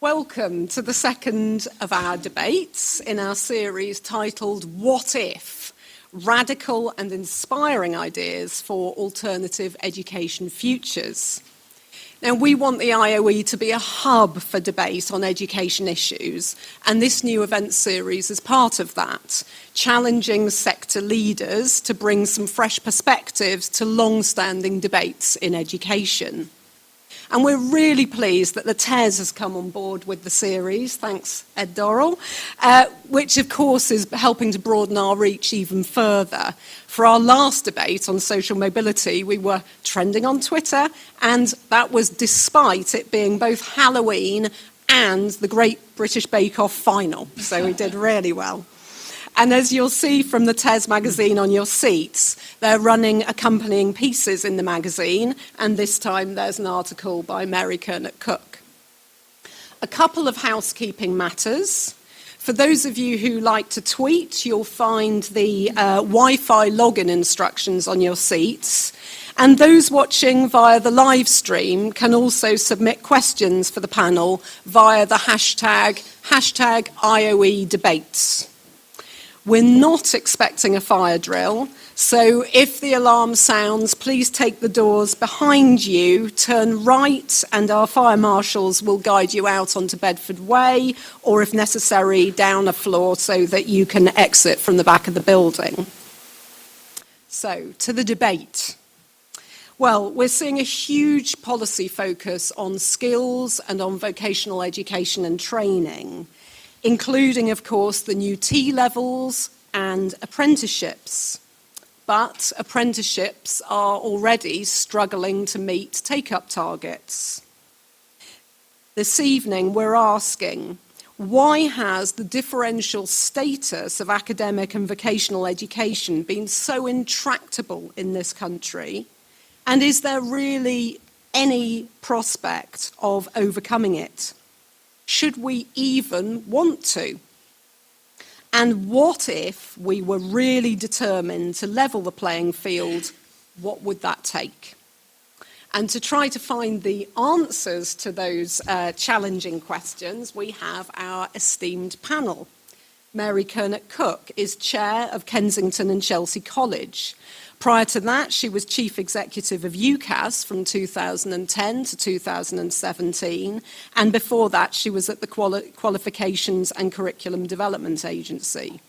Welcome to the second of our debates in our series titled What If? Radical and Inspiring Ideas for Alternative Education Futures. Now, we want the IOE to be a hub for debate on education issues, and this new event series is part of that, challenging sector leaders to bring some fresh perspectives to long-standing debates in education. And we're really pleased that the TES has come on board with the series, thanks Ed Dorrell, which of course is helping to broaden our reach even further. For our last debate on social mobility, we were trending on Twitter, and that was despite it being both Halloween and the Great British Bake Off final, so we did really well. And as you'll see from the TES magazine on your seats, they're running accompanying pieces in the magazine, and this time there's an article by Mary Curnock. A couple of housekeeping matters. For those of you who like to tweet, you'll find the Wi-Fi login instructions on your seats. And those watching via the live stream can also submit questions for the panel via the hashtag IOE Debates. We're not expecting a fire drill, so if the alarm sounds, please take the doors behind you, turn right, and our fire marshals will guide you out onto Bedford Way, or if necessary, down a floor so that you can exit from the back of the building. So, to the debate. Well, we're seeing a huge policy focus on skills and on vocational education and training, including, of course, the new T-levels and apprenticeships. But apprenticeships are already struggling to meet take-up targets. This evening, we're asking, why has the differential status of academic and vocational education been so intractable in this country? And is there really any prospect of overcoming it? Should we even want to? And what if we were really determined to level the playing field? What would that take? And to try to find the answers to those challenging questions, we have our esteemed panel. Mary Curnock is chair of Kensington and Chelsea College. Prior to that, she was chief executive of UCAS from 2010 to 2017, and before that, she was at the Qualifications and Curriculum Development Agency.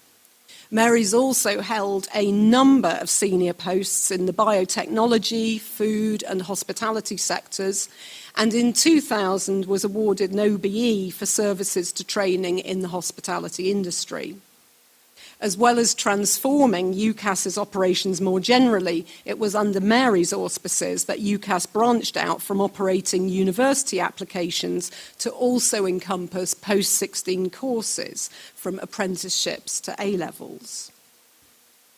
Mary's also held a number of senior posts in the biotechnology, food and hospitality sectors, and in 2000 was awarded an OBE for services to training in the hospitality industry. As well as transforming UCAS's operations more generally, it was under Mary's auspices that UCAS branched out from operating university applications to also encompass post-16 courses, from apprenticeships to A-levels.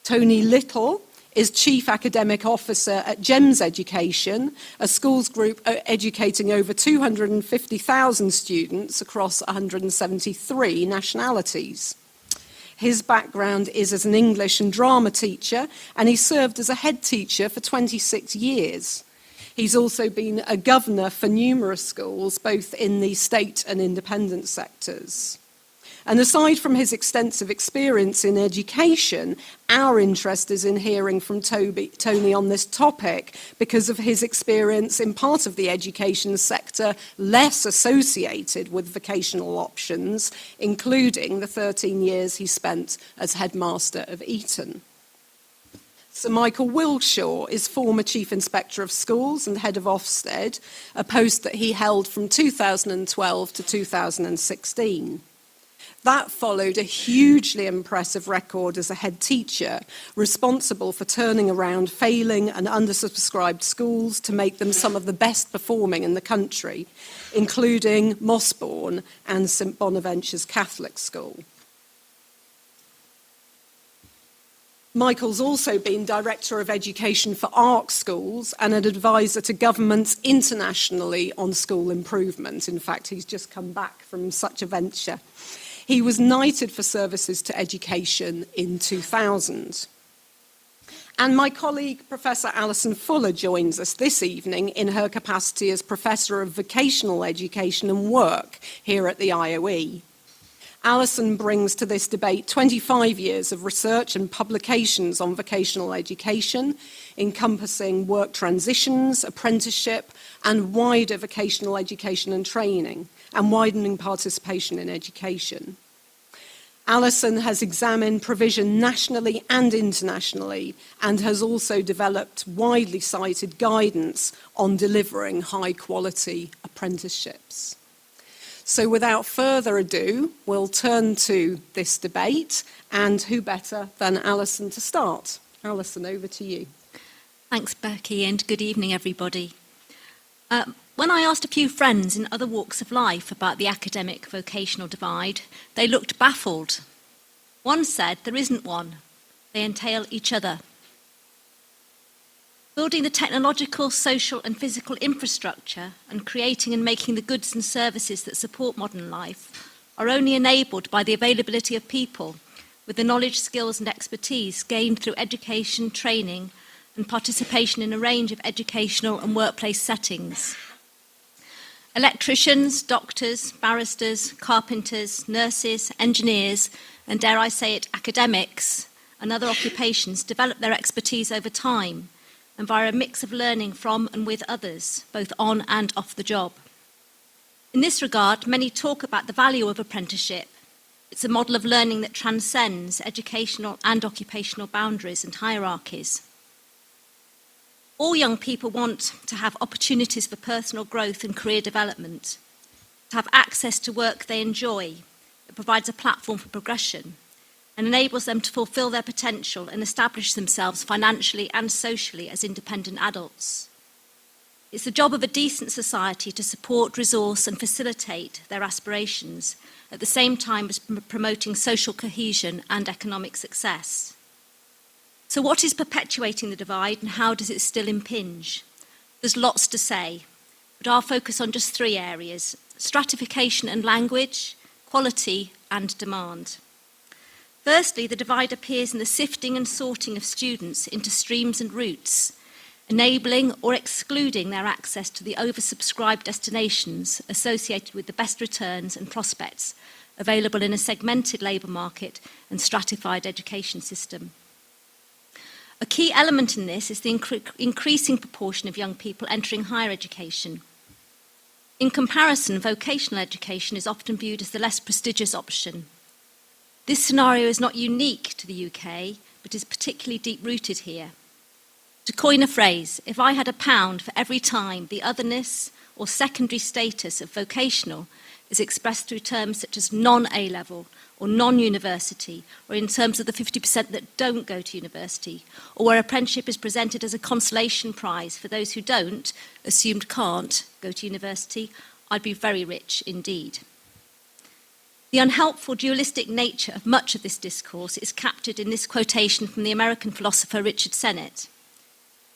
Tony Little is Chief Academic Officer at GEMS Education, a schools group educating over 250,000 students across 173 nationalities. His background is as an English and drama teacher, and he served as a head teacher for 26 years. He's also been a governor for numerous schools, both in the state and independent sectors. And aside from his extensive experience in education, our interest is in hearing from Tony on this topic because of his experience in part of the education sector less associated with vocational options, including the 13 years he spent as headmaster of Eton. Sir Michael Wilshaw is former Chief Inspector of Schools and head of Ofsted, a post that he held from 2012 to 2016. That followed a hugely impressive record as a head teacher, responsible for turning around failing and undersubscribed schools to make them some of the best performing in the country, including Mossbourne and St Bonaventure's Catholic School. Michael's also been Director of Education for ARC schools and an advisor to governments internationally on school improvement. In fact, he's just come back from such a venture. He was knighted for services to education in 2000. And my colleague, Professor Alison Fuller, joins us this evening in her capacity as Professor of Vocational Education and Work here at the IOE. Alison brings to this debate 25 years of research and publications on vocational education, encompassing work transitions, apprenticeship, and wider vocational education and training, and widening participation in education. Alison has examined provision nationally and internationally, and has also developed widely cited guidance on delivering high-quality apprenticeships. So without further ado, we'll turn to this debate, and who better than Alison to start? Alison, over to you. Thanks, Becky, and good evening, everybody. When I asked a few friends in other walks of life about the academic-vocational divide, they looked baffled. One said there isn't one. They entail each other. Building the technological, social and physical infrastructure and creating and making the goods and services that support modern life are only enabled by the availability of people with the knowledge, skills and expertise gained through education, training and participation in a range of educational and workplace settings. Electricians, doctors, barristers, carpenters, nurses, engineers, and dare I say it, academics and other occupations develop their expertise over time and via a mix of learning from and with others, both on and off the job. In this regard, many talk about the value of apprenticeship. It's a model of learning that transcends educational and occupational boundaries and hierarchies. All young people want to have opportunities for personal growth and career development, to have access to work they enjoy that provides a platform for progression and enables them to fulfil their potential and establish themselves financially and socially as independent adults. It's the job of a decent society to support, resource and facilitate their aspirations at the same time as promoting social cohesion and economic success. So what is perpetuating the divide and how does it still impinge? There's lots to say, but I'll focus on just three areas: stratification and language, quality and demand. Firstly, the divide appears in the sifting and sorting of students into streams and routes, enabling or excluding their access to the oversubscribed destinations associated with the best returns and prospects available in a segmented labour market and stratified education system. A key element in this is the increasing proportion of young people entering higher education. In comparison, vocational education is often viewed as the less prestigious option. This scenario is not unique to the UK, but is particularly deep-rooted here. To coin a phrase, if I had £1 for every time the otherness or secondary status of vocational is expressed through terms such as non-A-level or non-university, or in terms of the 50% that don't go to university, or where apprenticeship is presented as a consolation prize for those who don't, assumed can't, go to university, I'd be very rich indeed. The unhelpful dualistic nature of much of this discourse is captured in this quotation from the American philosopher Richard Sennett.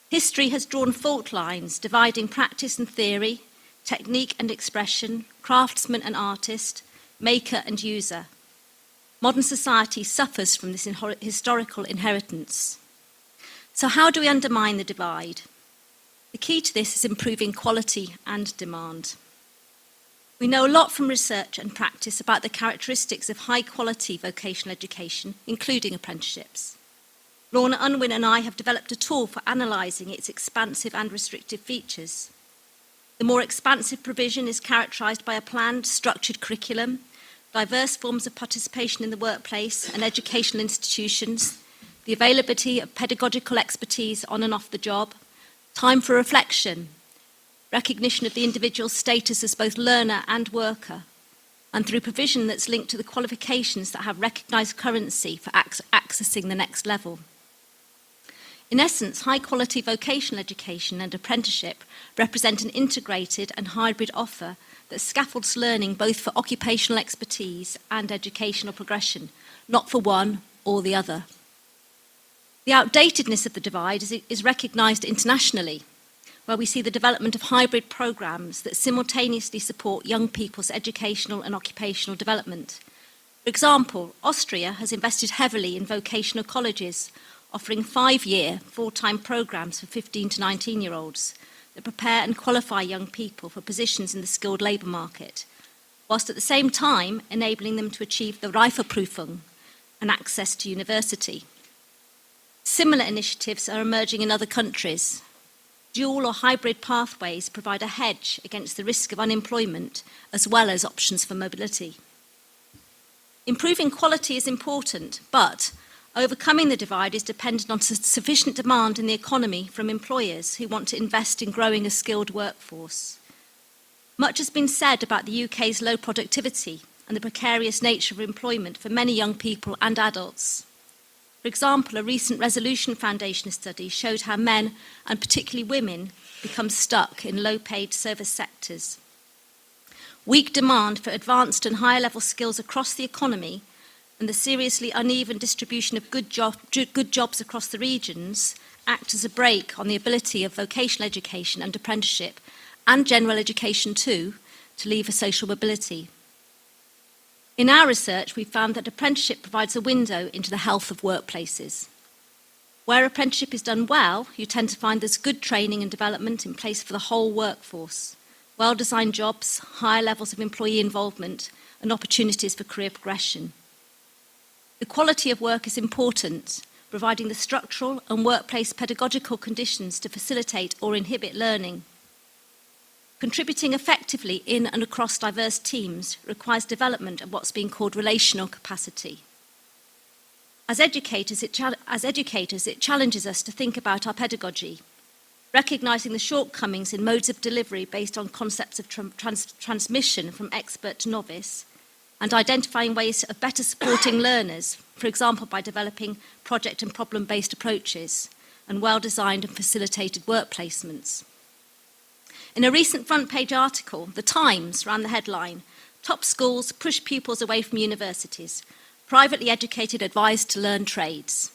History has drawn fault lines dividing practice and theory, technique and expression, craftsman and artist, maker and user. Modern society suffers from this historical inheritance. So how do we undermine the divide? The key to this is improving quality and demand. We know a lot from research and practice about the characteristics of high-quality vocational education, including apprenticeships. Lorna Unwin and I have developed a tool for analysing its expansive and restrictive features. The more expansive provision is characterised by a planned, structured curriculum, diverse forms of participation in the workplace and educational institutions, the availability of pedagogical expertise on and off the job, time for reflection, recognition of the individual's status as both learner and worker, and through provision that's linked to the qualifications that have recognised currency for accessing the next level. In essence, high-quality vocational education and apprenticeship represent an integrated and hybrid offer that scaffolds learning both for occupational expertise and educational progression, not for one or the other. The outdatedness of the divide is recognised internationally, where we see the development of hybrid programmes that simultaneously support young people's educational and occupational development. For example, Austria has invested heavily in vocational colleges, offering 5-year full-time programmes for 15 to 19-year-olds that prepare and qualify young people for positions in the skilled labour market, whilst at the same time enabling them to achieve the Reifeprüfung and access to university. Similar initiatives are emerging in other countries. Dual or hybrid pathways provide a hedge against the risk of unemployment, as well as options for mobility. Improving quality is important, but overcoming the divide is dependent on sufficient demand in the economy from employers who want to invest in growing a skilled workforce. Much has been said about the UK's low productivity and the precarious nature of employment for many young people and adults. For example, a recent Resolution Foundation study showed how men, and particularly women, become stuck in low-paid service sectors. Weak demand for advanced and higher-level skills across the economy and the seriously uneven distribution of good jobs across the regions act as a brake on the ability of vocational education and apprenticeship, and general education too, to lever social mobility. In our research, we found that apprenticeship provides a window into the health of workplaces. Where apprenticeship is done well, you tend to find there's good training and development in place for the whole workforce, well-designed jobs, higher levels of employee involvement, and opportunities for career progression. The quality of work is important, providing the structural and workplace pedagogical conditions to facilitate or inhibit learning. Contributing effectively in and across diverse teams requires development of what's being called relational capacity. As educators, it challenges us to think about our pedagogy, recognising the shortcomings in modes of delivery based on concepts of transmission from expert to novice, and identifying ways of better supporting learners, for example by developing project and problem-based approaches and well-designed and facilitated work placements. In a recent front-page article, The Times ran the headline, "Top Schools Push Pupils Away from Universities. Privately Educated Advised to Learn Trades."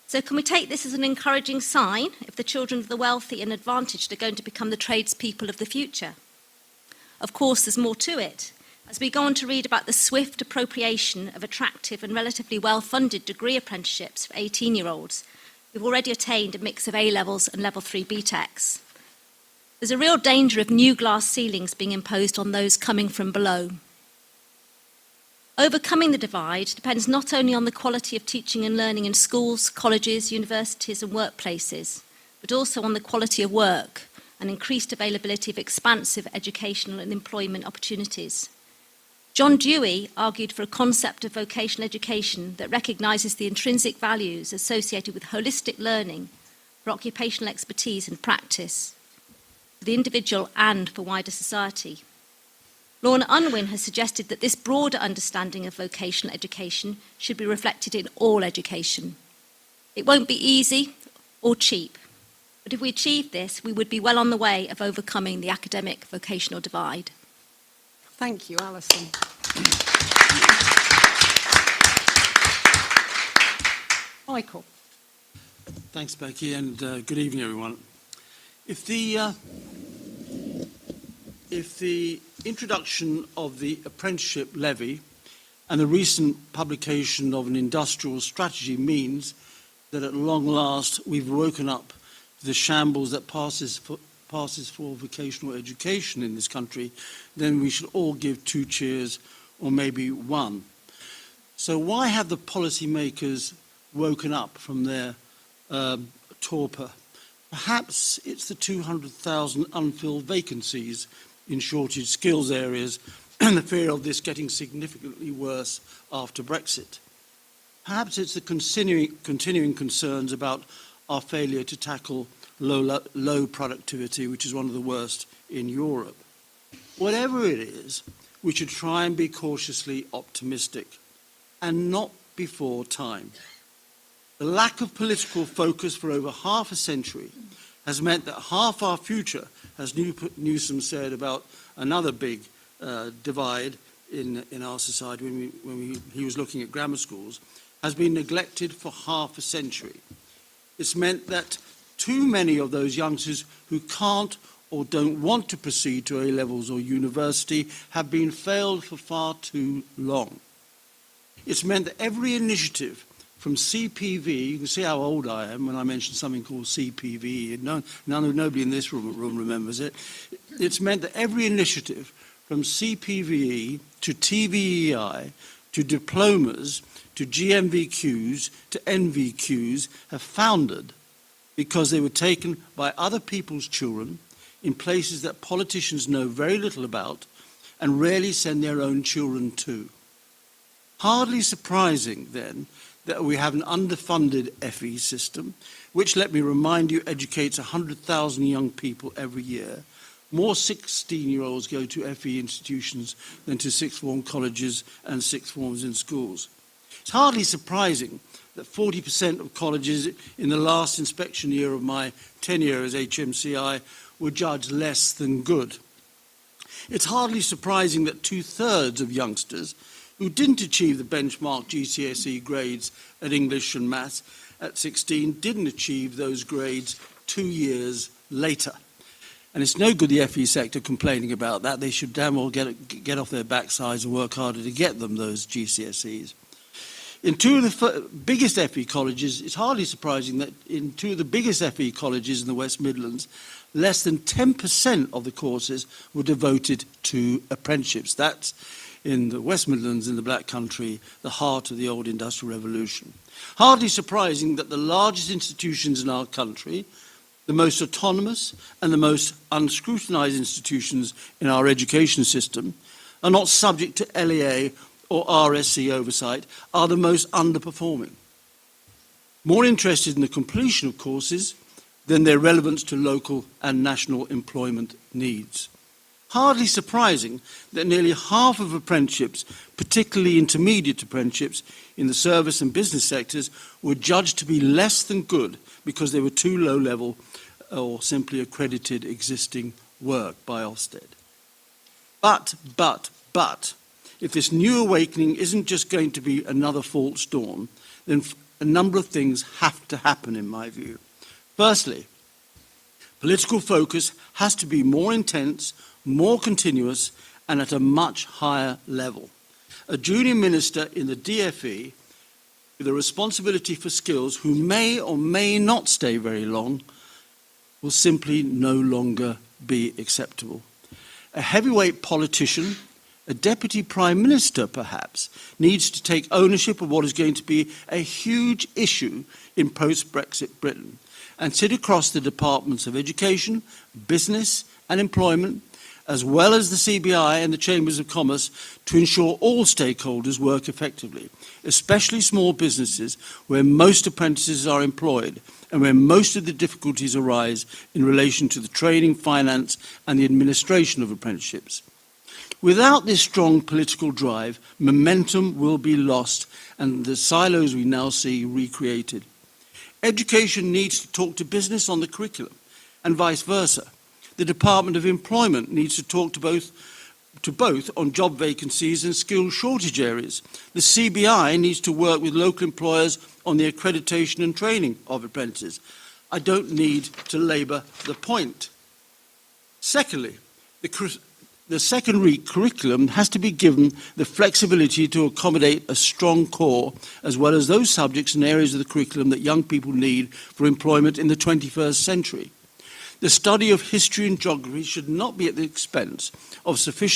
So can we take this as an encouraging sign if the children of the wealthy and advantaged are going to become the tradespeople of the future? Of course, there's more to it. As we go on to read about the swift appropriation of attractive and relatively well-funded degree apprenticeships for 18-year-olds who've already attained a mix of A-levels and Level 3 BTECs, there's a real danger of new glass ceilings being imposed on those coming from below. Overcoming the divide depends not only on the quality of teaching and learning in schools, colleges, universities and workplaces, but also on the quality of work and increased availability of expansive educational and employment opportunities. John Dewey argued for a concept of vocational education that recognises the intrinsic values associated with holistic learning for occupational expertise and practice, for the individual and for wider society. Lorna Unwin has suggested that this broader understanding of vocational education should be reflected in all education. It won't be easy or cheap, but if we achieve this, we would be well on the way of overcoming the academic-vocational divide. Thank you, Alison. Michael. Thanks, Becky, and good evening, everyone. If the introduction of the apprenticeship levy and the recent publication of an industrial strategy means that at long last we've woken up to the shambles that passes for vocational education in this country, then we should all give 2 cheers or maybe 1. So why have the policymakers woken up from their torpor? Perhaps it's the 200,000 unfilled vacancies in shortage skills areas and the fear of this getting significantly worse after Brexit. Perhaps it's the continuing concerns about our failure to tackle low productivity, which is one of the worst in Europe. Whatever it is, we should try and be cautiously optimistic, and not before time. The lack of political focus for over half a century has meant that half our future, as Newsom said about another big divide in our society when he was looking at grammar schools, has been neglected for half a century. It's meant that too many of those youngsters who can't or don't want to proceed to A-levels or university have been failed for far too long. It's meant that every initiative from CPV, you can see how old I am when I mention something called CPV. Nobody in this room remembers it. It's meant that every initiative from CPVE to TVEI to diplomas to GMVQs to NVQs have foundered because they were taken by other people's children in places that politicians know very little about and rarely send their own children to. Hardly surprising, then, that we have an underfunded FE system, which, let me remind you, educates 100,000 young people every year. More 16-year-olds go to FE institutions than to sixth form colleges and sixth forms in schools. It's hardly surprising that 40% of colleges in the last inspection year of my tenure as HMCI were judged less than good. It's hardly surprising that 2/3 of youngsters who didn't achieve the benchmark GCSE grades at English and Maths at 16 didn't achieve those grades 2 years later. And it's no good the FE sector complaining about that. They should damn well get off their backsides and work harder to get them those GCSEs. In two of the biggest FE colleges, it's hardly surprising that in two of the biggest FE colleges in the West Midlands, less than 10% of the courses were devoted to apprenticeships. That's in the West Midlands, in the Black Country, the heart of the old Industrial Revolution. Hardly surprising that the largest institutions in our country, the most autonomous and the most unscrutinised institutions in our education system, are not subject to LEA or RSC oversight, are the most underperforming. More interested in the completion of courses than their relevance to local and national employment needs. Hardly surprising that nearly half of apprenticeships, particularly intermediate apprenticeships in the service and business sectors, were judged to be less than good because they were too low level or simply accredited existing work by Ofsted. But, if this new awakening isn't just going to be another false dawn, then a number of things have to happen, in my view. Firstly, political focus has to be more intense, more continuous, and at a much higher level. A junior minister in the DFE with a responsibility for skills who may or may not stay very long will simply no longer be acceptable. A heavyweight politician, a deputy prime minister perhaps, needs to take ownership of what is going to be a huge issue in post-Brexit Britain and sit across the departments of education, business and employment, as well as the CBI and the Chambers of Commerce, to ensure all stakeholders work effectively, especially small businesses where most apprentices are employed and where most of the difficulties arise in relation to the training, finance and the administration of apprenticeships. Without this strong political drive, momentum will be lost and the silos we now see recreated. Education needs to talk to business on the curriculum and vice versa. The Department of Employment needs to talk to both on job vacancies and skill shortage areas. The CBI needs to work with local employers on the accreditation and training of apprentices. I don't need to labour the point. Secondly, the secondary curriculum has to be given the flexibility to accommodate a strong core, as well as those subjects and areas of the curriculum that young people need for employment in the 21st century. The study of history and geography should not be at the expense of sufficient